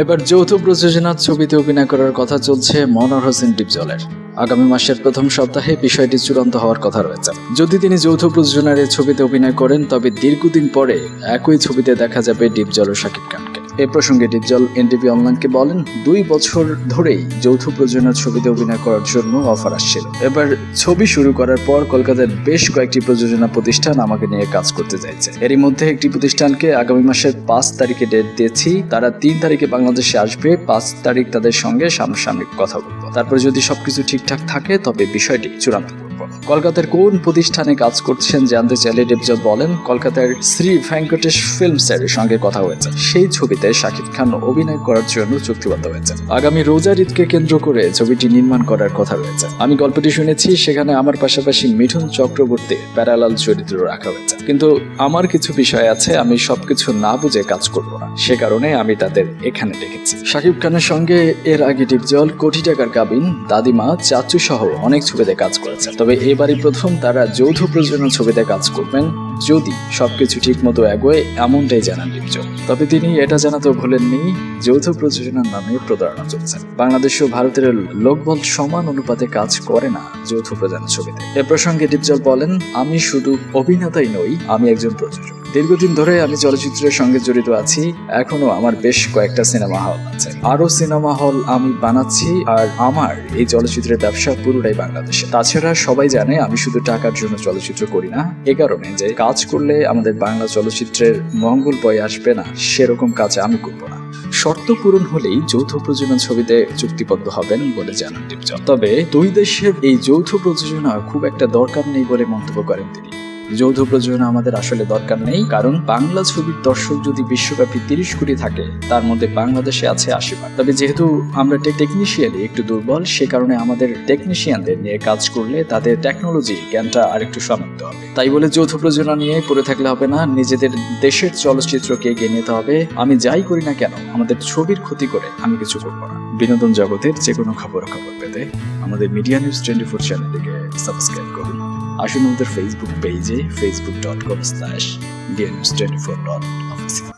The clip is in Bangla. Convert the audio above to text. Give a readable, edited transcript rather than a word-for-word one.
এবার যৌথ প্রযোজনার ছবিতে অভিনয় করার কথা চলছে মনোয়ার হোসেন ডিপজলের। আগামী মাসের প্রথম সপ্তাহে বিষয়টি চূড়ান্ত হওয়ার কথা রয়েছে। যদি তিনি যৌথ প্রযোজনার এই ছবিতে অভিনয় করেন, তবে দীর্ঘদিন পরে একই ছবিতে দেখা যাবে ডিপজল ও শাকিব খানকে। এ প্রসঙ্গে ডিপজল এনটিভি অনলাইনকে বলেন, 2 বছর ধরেই যৌথ প্রযোজনার ছবিতে অভিনয় করার জন্য অফার আসছিল। এবার ছবি শুরু করার পর কলকাতার বেশ কয়েকটি প্রযোজনা প্রতিষ্ঠান আমাকে নিয়ে কাজ করতে চাইছে। এরই মধ্যে একটি প্রতিষ্ঠানকে আগামী মাসের 5 তারিখে ডেট দিয়েছি। তারা 3 তারিখে বাংলাদেশে আসবে। 5 তারিখ তাদের সঙ্গে সামনাসামনি কথা বলবো। তারপর যদি সবকিছু ঠিকঠাক থাকে তবে বিষয়টি চূড়ান্ত করব। কলকাতার কোন প্রতিষ্ঠানে কাজ করছেন জানতে চাইলে ডিপজল বলেন, কলকাতার শ্রী ভেঙ্কটেশ ফিল্মসের সঙ্গে কথা হয়েছে। সেই ছবিতে শাকিব খান অভিনয় করার জন্য চুক্তিবদ্ধ হয়েছে। আগামী রোজার ঈদকে কেন্দ্র করে ছবিটি নির্মাণ করার কথা রয়েছে। আমি গল্পটি শুনেছি, সেখানে আমার পাশাপাশি মিঠুন চক্রবর্তীর প্যারালাল চরিত্র রাখা হয়েছে। কিন্তু আমার কিছু বিষয় আছে, আমি সবকিছু না বুঝে কাজ করব না, সে কারণে আমি তাদের এখানে ডেকেছি। শাকিব খানের সঙ্গে এর আগে ডিপজল কোটি টাকার কাবিন, দাদিমা, চাচু সহ অনেক ছবিতে কাজ করেছে। তবে এবারই প্রথম তারা যৌথ প্রযোজনা ছবিতে কাজ করবেন, যদি সবকিছু ঠিক মতো এগোয়, এমনটাই জানান ডিপজল। তবে তিনি এটা জানাতেও ভুলেননি, যৌথ প্রযোজনার নামে প্রতারণা চলছে। বাংলাদেশ ও ভারতের লোকবল সমান অনুপাতে কাজ করে না যৌথ প্রযোজনা ছবিতে। এ প্রসঙ্গে ডিপজল বলেন, আমি শুধু অভিনেতাই নই, আমি একজন প্রযোজক। দীর্ঘদিন ধরে আমি চলচ্চিত্রের সঙ্গে জড়িত আছি। এখনো আমার বেশ কয়েকটা সিনেমা হল আছে, আরো সিনেমা হল আমি বানাচ্ছি। আর আমার এই চলচ্চিত্রের ব্যবসা পুরোটাই বাংলাদেশে। তাছাড়া সবাই জানে আমি শুধু টাকার জন্য চলচ্চিত্র করি না। এ কারণে যে কাজ করলে আমাদের বাংলা চলচ্চিত্রের মঙ্গল বয়ে আসবে না, সেরকম কাজ আমি করব না। শর্ত পূরণ হলেই যৌথ প্রযোজনা ছবিতে চুক্তিবদ্ধ হবেন বলে জানান ডিপজল। তবে 2 দেশের এই যৌথ প্রযোজনা খুব একটা দরকার নেই বলে মন্তব্য করেন তিনি। যৌথ প্রযোজনা আমাদের আসলে দরকার নেই, কারণ বাংলা ছবির দর্শক যদি বিশ্বব্যাপী 30 কোটি থাকে, তার মধ্যে বাংলাদেশে আছে 80 ভাগ। তবে যেহেতু আমরা টেকনিশিয়ালি একটু দুর্বল, সে কারণে আমাদের টেকনিশিয়ানদের নিয়ে কাজ করলে তাদের টেকনোলজি জ্ঞানটা আরেকটু সমৃদ্ধ হবে। তাই বলে যৌথ প্রযোজনা নিয়ে পড়ে থাকলে হবে না, নিজেদের দেশের চলচ্চিত্রকে এগিয়ে নিতে হবে। আমি যাই করি না কেন, আমাদের ছবির ক্ষতি করে আমি কিছু করবো না। বিনোদন জগতের যে কোনো খবর পেতে আমাদের মিডিয়া নিউজ 24 চ্যানেলটিকে সাবস্ক্রাইব করুন। আসুন আমাদের ফেসবুক পেজে facebook.com/medianews24.official